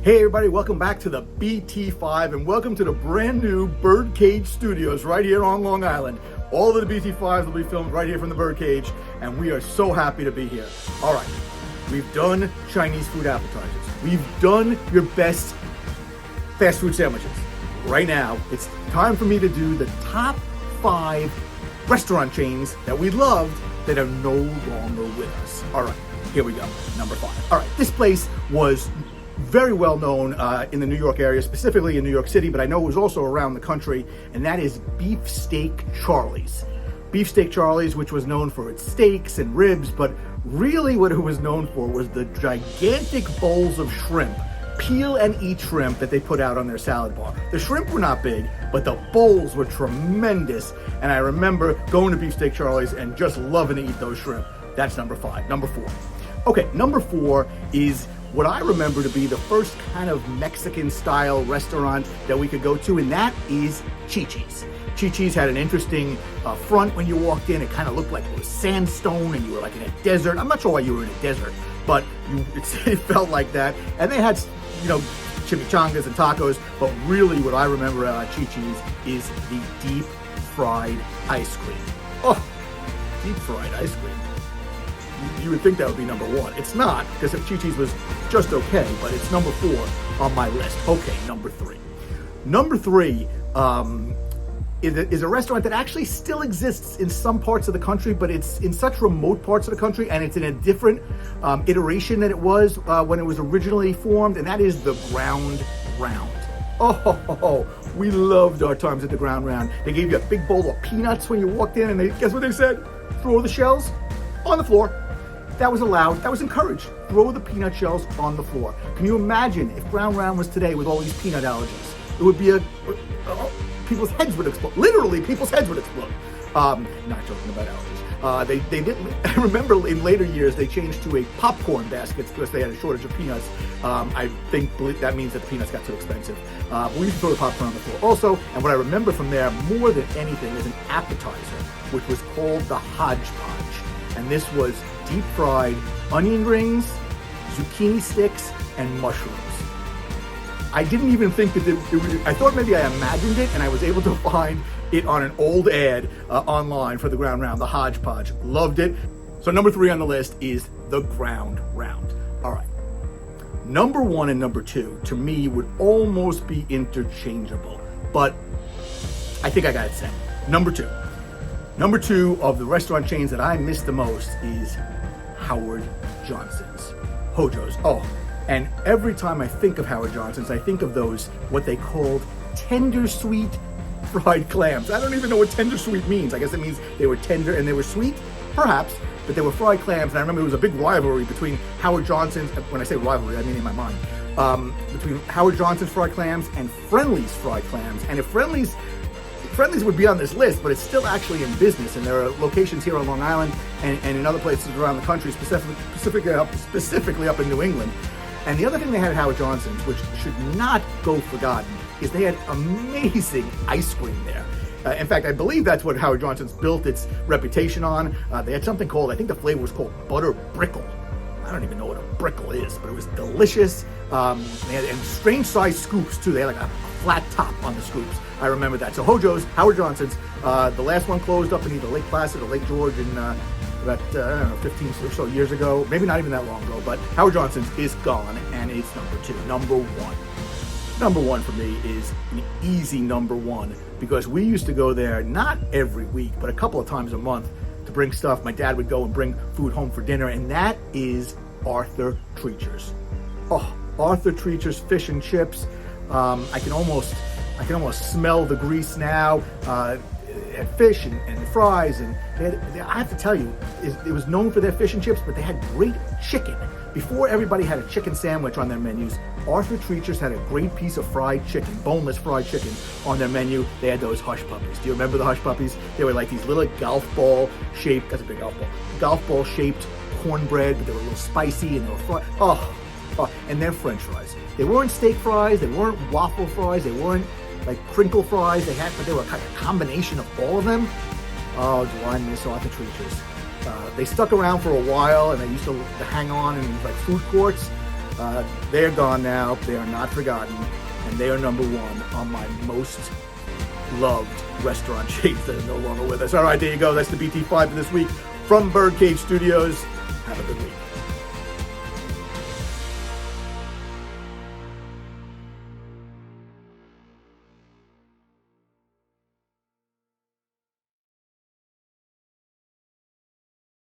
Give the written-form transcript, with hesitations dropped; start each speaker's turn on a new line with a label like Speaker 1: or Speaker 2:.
Speaker 1: Hey everybody, welcome back to the BT5 and welcome to the brand new Birdcage Studios right here on Long Island. All of the BT5s will be filmed right here from the Birdcage and we are so happy to be here. All right, we've done Chinese food appetizers. We've done your best fast food sandwiches. Right now, it's time for me to do the top 5 restaurant chains that we loved that are no longer with us. All right, here we go, number 5. All right, this place was very well known in the New York area, specifically in New York City, but I know it was also around the country, and that is Beefsteak Charlie's. Beefsteak Charlie's, which was known for its steaks and ribs, but really what it was known for was the gigantic bowls of shrimp, peel and eat shrimp that they put out on their salad bar. The shrimp were not big, but the bowls were tremendous, and I remember going to Beefsteak Charlie's and just loving to eat those shrimp. That's number 5. Number 4. Okay, number 4 is what I remember to be the first kind of Mexican-style restaurant that we could go to, and that is Chi-Chi's. Chi-Chi's had an interesting front when you walked in. It kind of looked like it was sandstone and you were like in a desert. I'm not sure why you were in a desert, but it felt like that. And they had, chimichangas and tacos, but really what I remember at Chi-Chi's is the deep fried ice cream. Oh, deep fried ice cream. You would think that would be number 1. It's not, because Chi-Chi's was just okay, but it's number 4 on my list. Okay, number 3. Number 3 is a restaurant that actually still exists in some parts of the country, but it's in such remote parts of the country, and it's in a different iteration than it was when it was originally formed, and that is the Ground Round. Oh, we loved our times at the Ground Round. They gave you a big bowl of peanuts when you walked in, and guess what they said? Throw the shells on the floor. That was allowed, that was encouraged. Throw the peanut shells on the floor. Can you imagine if Ground Round was today with all these peanut allergies? It would be people's heads would explode. Literally, people's heads would explode. Not joking about allergies. They didn't, I remember in later years, they changed to a popcorn basket because they had a shortage of peanuts. I think that means that the peanuts got too expensive. We used to throw the popcorn on the floor also, and what I remember from there more than anything is an appetizer, which was called the hodgepodge. And this was deep fried onion rings, zucchini sticks, and mushrooms. I didn't even think that I thought maybe I imagined it, and I was able to find it on an old ad online for the Ground Round, the hodgepodge. Loved it. So number 3 on the list is the Ground Round. All right. Number 1 and number 2 to me would almost be interchangeable, but I think I got it set. Number 2. Number 2 of the restaurant chains that I miss the most is Howard Johnson's. Hojo's. Oh, and every time I think of Howard Johnson's, I think of those, what they called tender sweet fried clams. I don't even know what tender sweet means. I guess it means they were tender and they were sweet, perhaps, but they were fried clams. And I remember there was a big rivalry between Howard Johnson's, when I say rivalry, I mean in my mind, between Howard Johnson's fried clams and Friendly's fried clams. And if Friendly's would be on this list, but it's still actually in business, and there are locations here on Long Island and in other places around the country, specifically up in New England. And the other thing they had at Howard Johnson's, which should not go forgotten, is they had amazing ice cream there. In fact, I believe that's what Howard Johnson's built its reputation on. They had something called, I think the flavor was called butter brickle. I don't even know what a brickle is, but it was delicious. They had strange sized scoops too. They had like a flat top on the scoops. I remember that. So Hojo's, Howard Johnson's, the last one closed up in either Lake Placid or Lake George in about, 15 or so years ago. Maybe not even that long ago, but Howard Johnson's is gone, and it's number 2. Number 1. Number 1 for me is an easy number 1, because we used to go there not every week, but a couple of times a month to bring stuff. My dad would go and bring food home for dinner, and that is Arthur Treacher's. Oh, Arthur Treacher's fish and chips. I can almost smell the grease now. They had fish and fries, and I have to tell you, it was known for their fish and chips, but they had great chicken. Before everybody had a chicken sandwich on their menus, Arthur Treacher's had a great piece of fried chicken, boneless fried chicken on their menu. They had those hush puppies. Do you remember the hush puppies? They were like these little golf ball shaped, that's a big golf ball shaped cornbread, but they were a little spicy and they were fried. Oh, and their French fries. They weren't steak fries, they weren't waffle fries, they weren't like crinkle fries, but they were kind of a combination of all of them. Oh, do I miss Arthur Treacher's. They stuck around for a while, and they used to hang on in like food courts. They are gone now. They are not forgotten. And they are number one on my most loved restaurant chains that are no longer with us. All right, there you go. That's the BT5 for this week from Birdcage Studios. Have a good week.